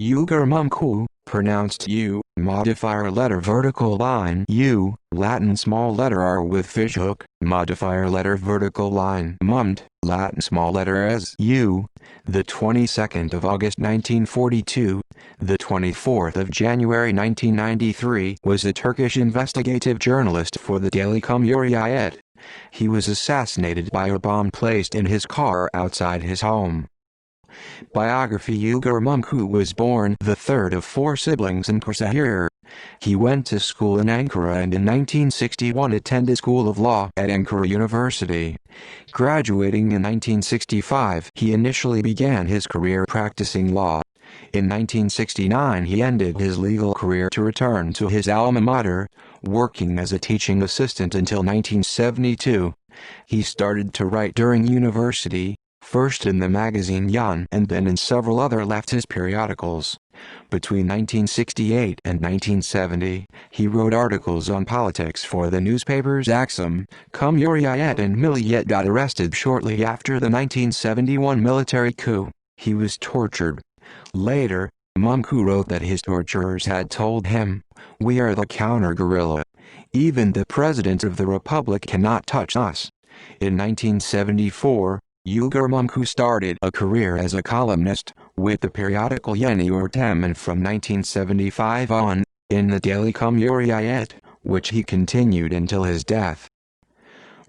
Uğur Mumcu, pronounced U, modifier letter vertical line U, Latin small letter R with fishhook, modifier letter vertical line Mumd, Latin small letter S U, the 22nd of August 1942, the 24th of January 1993 was a Turkish investigative journalist for the daily Cumhuriyet. He was assassinated by a bomb placed in his car outside his home. Biography Uğur Mumcu was born the third of four siblings in Kırşehir. He went to school in Ankara and in 1961 attended School of Law at Ankara University. Graduating in 1965, he initially began his career practicing law. In 1969 he ended his legal career to return to his alma mater, working as a teaching assistant until 1972. He started to write during university, first in the magazine Yan and then in several other leftist periodicals. Between 1968 and 1970, he wrote articles on politics for the newspapers Akşam, Cumhuriyet and Milliyet. Got arrested shortly after the 1971 military coup. He was tortured. Later, Mumcu wrote that his torturers had told him, "We are the counter-guerrilla. Even the President of the Republic cannot touch us." In 1974, Uğur Mumcu started a career as a columnist, with the periodical Yeni Ortam and from 1975 on, in the daily Cumhuriyet, which he continued until his death.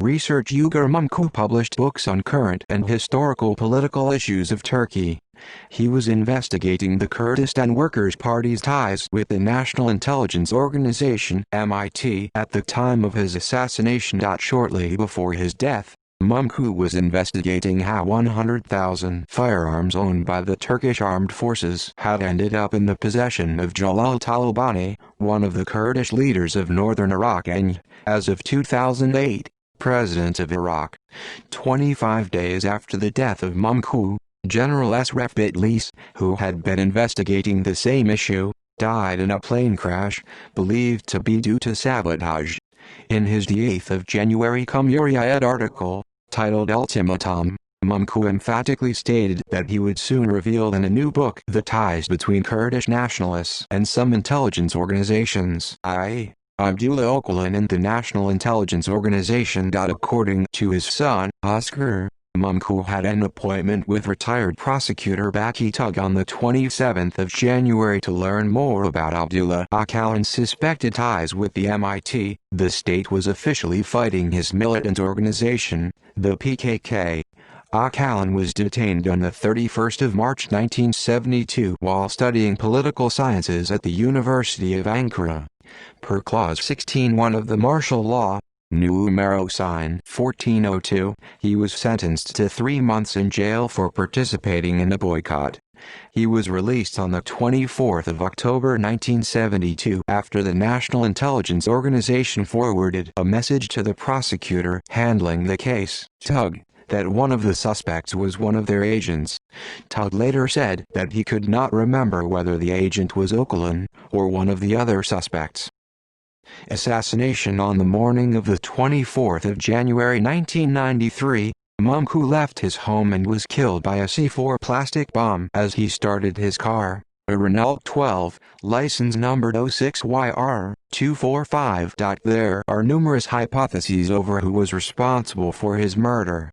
Research Uğur Mumcu published books on current and historical political issues of Turkey. He was investigating the Kurdistan Workers' Party's ties with the National Intelligence Organization (MIT) at the time of his assassination. Shortly before his death, Mumcu was investigating how 100,000 firearms owned by the Turkish armed forces had ended up in the possession of Jalal Talabani, one of the Kurdish leaders of northern Iraq and, as of 2008, President of Iraq. 25 days after the death of Mumcu, General Esref Bitlis, who had been investigating the same issue, died in a plane crash, believed to be due to sabotage. In his 8th of January Cumhuriyet article, titled Ultimatum, Mumcu emphatically stated that he would soon reveal in a new book the ties between Kurdish nationalists and some intelligence organizations, i.e., Abdullah Öcalan and the National Intelligence Organization. According to his son, Oscar, Mumcu had an appointment with retired prosecutor Baki Tug on the 27th of January to learn more about Abdullah Öcalan's suspected ties with the MIT. The state was officially fighting his militant organization, the PKK. Öcalan was detained on the 31st of March 1972 while studying political sciences at the University of Ankara. Per Clause 16(1) of the martial law, Numero Sign 1402, he was sentenced to 3 months in jail for participating in a boycott. He was released on the 24th of October 1972 after the National Intelligence Organization forwarded a message to the prosecutor handling the case, Tug, that one of the suspects was one of their agents. Tug later said that he could not remember whether the agent was Öcalan or one of the other suspects. Assassination. On the morning of the 24th of January 1993, Mumcu left his home and was killed by a C4 plastic bomb as he started his car, a Renault 12, license numbered 06YR245. There are numerous hypotheses over who was responsible for his murder.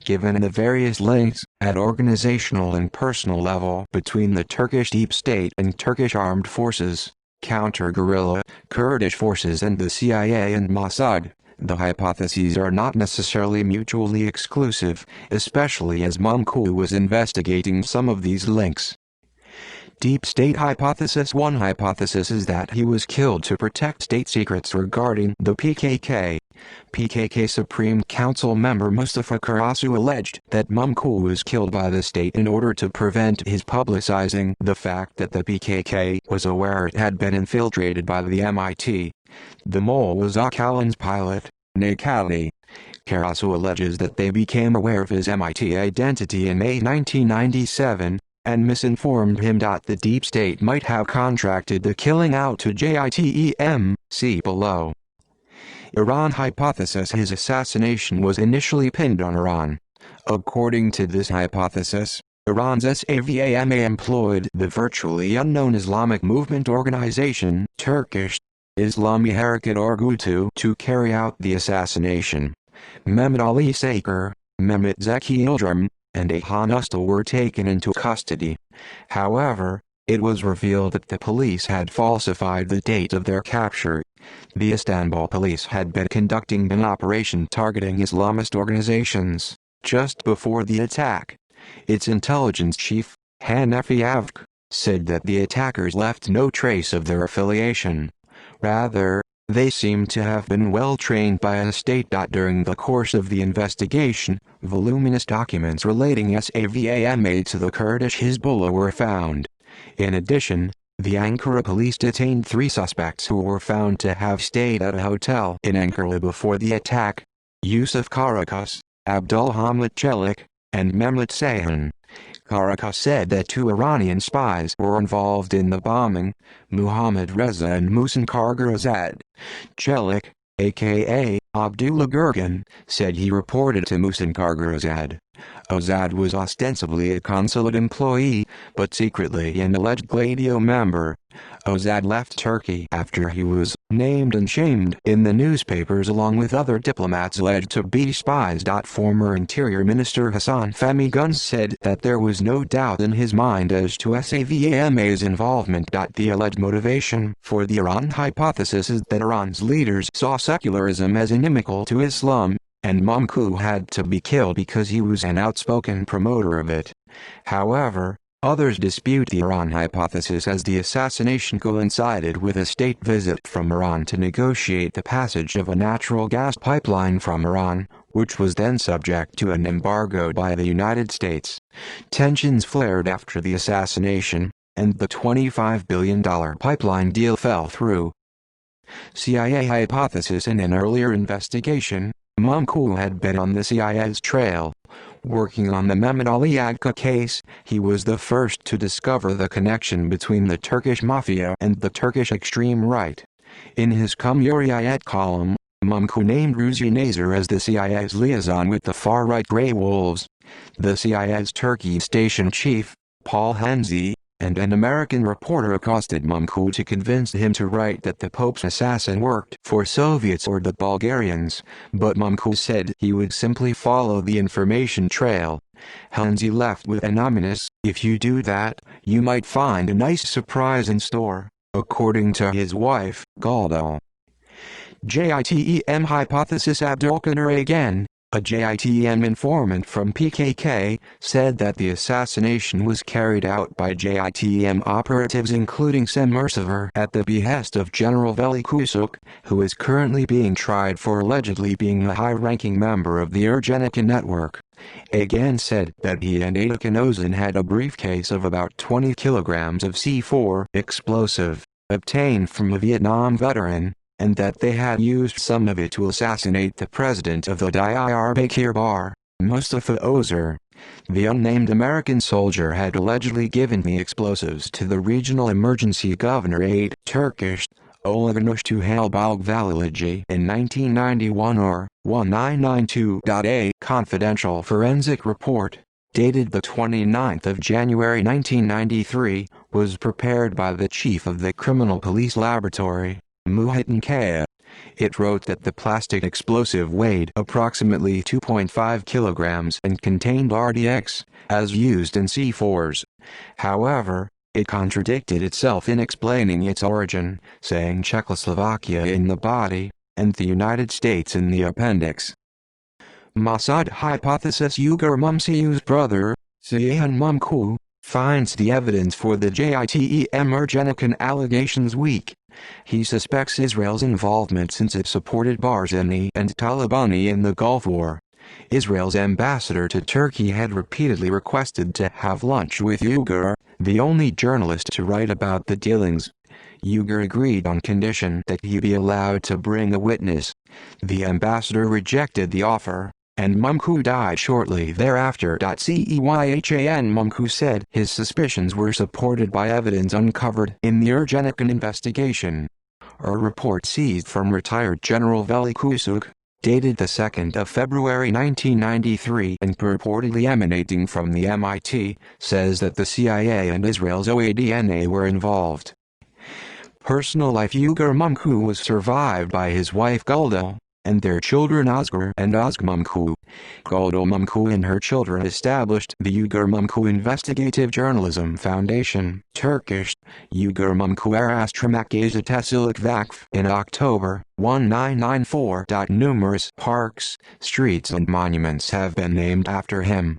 Given the various links, at organizational and personal level, between the Turkish deep state and Turkish armed forces, counter-guerrilla, Kurdish forces and the CIA and Mossad, the hypotheses are not necessarily mutually exclusive, especially as Mumcu was investigating some of these links. Deep State Hypothesis. One hypothesis is that he was killed to protect state secrets regarding the PKK. PKK Supreme Council member Mustafa Karasu alleged that Mumcu was killed by the state in order to prevent his publicizing the fact that the PKK was aware it had been infiltrated by the MIT. The mole was Öcalan's pilot, Nakali. Karasu alleges that they became aware of his MIT identity in May 1997, and misinformed him. The deep state might have contracted the killing out to JITEM, see below. Iran hypothesis. His assassination was initially pinned on Iran. According to this hypothesis, Iran's SAVAMA employed the virtually unknown Islamic movement organization, Turkish Islami Harekat Orgutu, to carry out the assassination. Mehmet Ali Saker, Mehmet Zeki Yildirim, and Ayhan Ustal were taken into custody. However, it was revealed that the police had falsified the date of their capture. The Istanbul police had been conducting an operation targeting Islamist organizations just before the attack. Its intelligence chief, Hanefi Avk, said that the attackers left no trace of their affiliation. Rather, they seemed to have been well trained by a state. During the course of the investigation, voluminous documents relating SAVAMA to the Kurdish Hezbollah were found. In addition, the Ankara police detained 3 suspects who were found to have stayed at a hotel in Ankara before the attack: Yusuf Karakas, Abdulhamid Çelik, and Mehmet Sayhan. Karakas said that 2 Iranian spies were involved in the bombing, Muhammad Reza and Muhsin Kargarazad. Çelik, aka Abdullah Gurgan, said he reported to Muhsin Kargarazad. Azad was ostensibly a consulate employee, but secretly an alleged Gladio member. Azad left Turkey after he was named and shamed in the newspapers along with other diplomats alleged to be spies. Former Interior Minister Hasan Fehmi Guns said that there was no doubt in his mind as to SAVAMA's involvement. The alleged motivation for the Iran hypothesis is that Iran's leaders saw secularism as inimical to Islam, and Mumcu had to be killed because he was an outspoken promoter of it. However, others dispute the Iran hypothesis, as the assassination coincided with a state visit from Iran to negotiate the passage of a natural gas pipeline from Iran, which was then subject to an embargo by the United States. Tensions flared after the assassination, and the $25 billion pipeline deal fell through. CIA hypothesis: in an earlier investigation, Mumcu had been on the CIA's trail. Working on the Mehmet Ali Agca case, he was the first to discover the connection between the Turkish mafia and the Turkish extreme right. In his Cumhuriyet column, Mumcu named Ruzi Nazar as the CIA's liaison with the far-right Grey Wolves. The CIA's Turkey station chief, Paul Henze, and an American reporter accosted Mumcu to convince him to write that the Pope's assassin worked for Soviets or the Bulgarians, but Mumcu said he would simply follow the information trail. Henze left with an ominous, "If you do that, you might find a nice surprise in store," according to his wife, Galdo. JITEM hypothesis: Abdulkadir again, a JITEM informant from PKK, said that the assassination was carried out by JITEM operatives including Sem Mursaver at the behest of General Veli Kusuk, who is currently being tried for allegedly being a high-ranking member of the Ergenekon network. Again said that he and Atakan Ozan had a briefcase of about 20 kilograms of C4 explosive, obtained from a Vietnam veteran, and that they had used some of it to assassinate the president of the Diyarbakir Bar, Mustafa Ozer. The unnamed American soldier had allegedly given the explosives to the regional emergency governorate, Turkish, Olaganushtu Halbalg Valiligi, in 1991 or 1992. A confidential forensic report, dated the 29th of January 1993, was prepared by the chief of the Criminal Police Laboratory, Muhittin Kaya. It wrote that the plastic explosive weighed approximately 2.5 kilograms and contained RDX, as used in C4s. However, it contradicted itself in explaining its origin, saying Czechoslovakia in the body, and the United States in the appendix. Mossad hypothesis: Uğur Mumcu's brother, Sayhan Mumcu, finds the evidence for the JITEM Ergenekon allegations weak. He suspects Israel's involvement since it supported Barzani and Talabani in the Gulf War. Israel's ambassador to Turkey had repeatedly requested to have lunch with Uğur, the only journalist to write about the dealings. Uğur agreed on condition that he be allowed to bring a witness. The ambassador rejected the offer, and Mumcu died shortly thereafter. Ceyhan Mumcu said his suspicions were supported by evidence uncovered in the Ergenekon investigation. A report seized from retired General Veli Kusuk, dated the 2nd of February 1993 and purportedly emanating from the MIT, says that the CIA and Israel's OADNA were involved. Personal life: Uğur Mumcu was survived by his wife Gülda, and their children Özgür and Özge Mumcu. Gülda Mumcu and her children established the Uğur Mumcu Investigative Journalism Foundation, Turkish, Uğur Mumcu Araştırma Gazetecilik Vakfı, in October 1994. Numerous parks, streets and monuments have been named after him.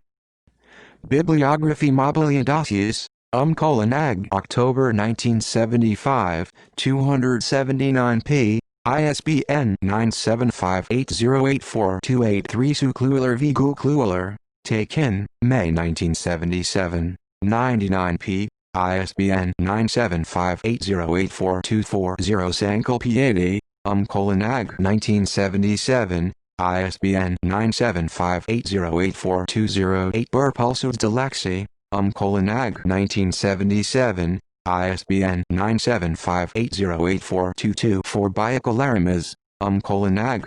Bibliography: Mobilya Dossiers, Ag, October 1975, 279 p. ISBN 975808428. Sukluler v. Gukluler, taken, May 1977, 99 p. ISBN 975808424. Sankal Piedi, Ag 1977, ISBN 975808420. Burpulsos Delaxi, Ag 1977, ISBN 975808422. Bayakalarimaz, Ag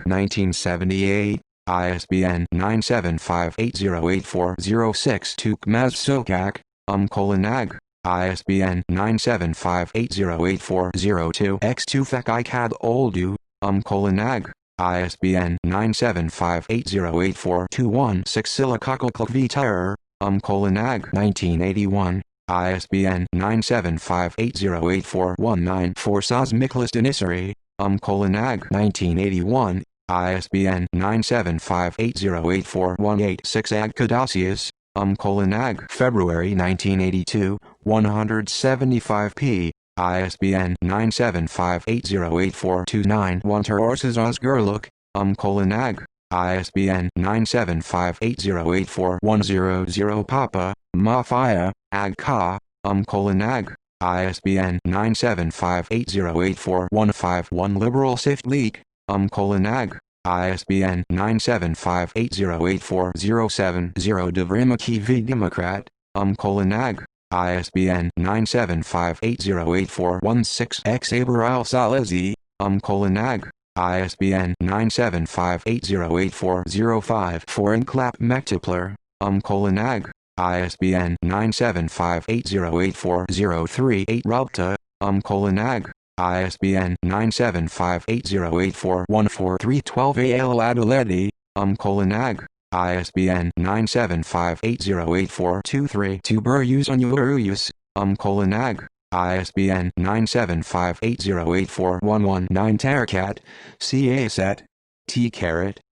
1978, ISBN 975808406. Tukmaz Sokak, Ag, ISBN 975808402. X2Fek Ikad Oldu, Ag, ISBN 975808421. Sixilikakal V. Terror, Ag 1981, ISBN 975808419. Forsaz Miklas Denisari, Ag 1981, ISBN 975808418. 6 Agkadasias, Ag February 1982, 175 p. ISBN 975808429. Wanter Orsaz Özgürlük, Ag, ISBN 975808410. Papa, Mafia, Ag Ka, Ag, ISBN 975808415. Liberal Sift Leak, Ag, ISBN 975808407. Devrimaki v. Democrat, Ag, ISBN 975808416. X. Abril Salezi, Ag, ISBN 975808405. Foreign Clap Mektipler, Ag, ISBN 975808403. 8 Rubta, Ag, ISBN 975808414. 312 Al Adaledi, Ag, ISBN 975808423. Tuberus Unuruyus, Ag, ISBN 975808411. 9 Tarakat, Caset, T.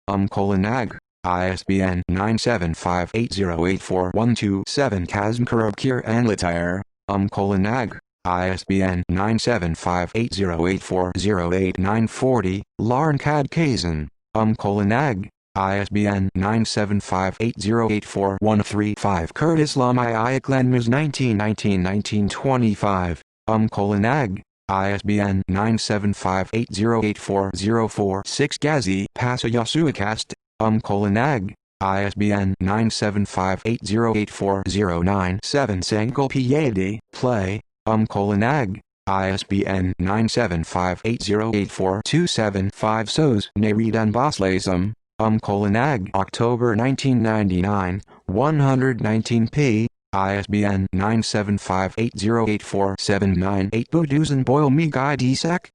Ag, ISBN 975808412. 7 Kazmkarabkir Anlatire, Ag, ISBN 975808408. 940, Larnkad Kazan, Ag, ISBN 975808413. 5 Kurdislam Ayaklanmaz 1919-1925, Ag, ISBN 975808404. 6 Gazi Pasayasuakast, Ag, ISBN 975808409. 7 Sankal Piedi, Play, Ag, ISBN 975808427. 5 Sos Neridan Baslasam, Ag, October 1999, 119 p. ISBN 975808479. 8 Buduzan Boyle Migai Disek,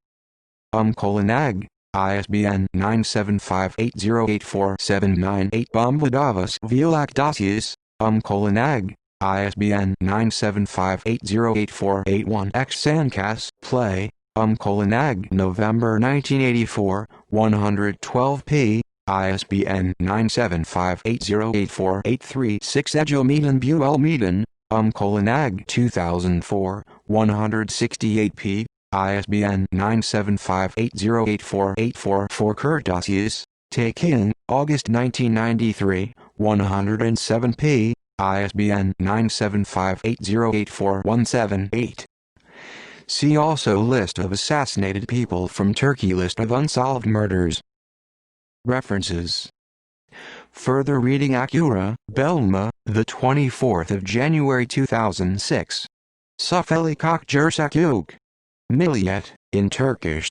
Ag, ISBN 975808479. 8 Bombladavas Vilak Dossiers, Ag, ISBN 975808481. X Sandcas, Play, Ag, November 1984, 112 p. ISBN 975808483. 6 Ejomedan Buel Medan, Ag, 2004, 168 p. ISBN 975808484. 4 Kurt Dossiers, taken, August 1993, 107 p. ISBN 975808417. 8. See also List of assassinated people from Turkey. List of unsolved murders. References. Further reading: Akura, Belma, the 24th of January 2006. Sufeli Kokjursak Milliyet, in Turkish.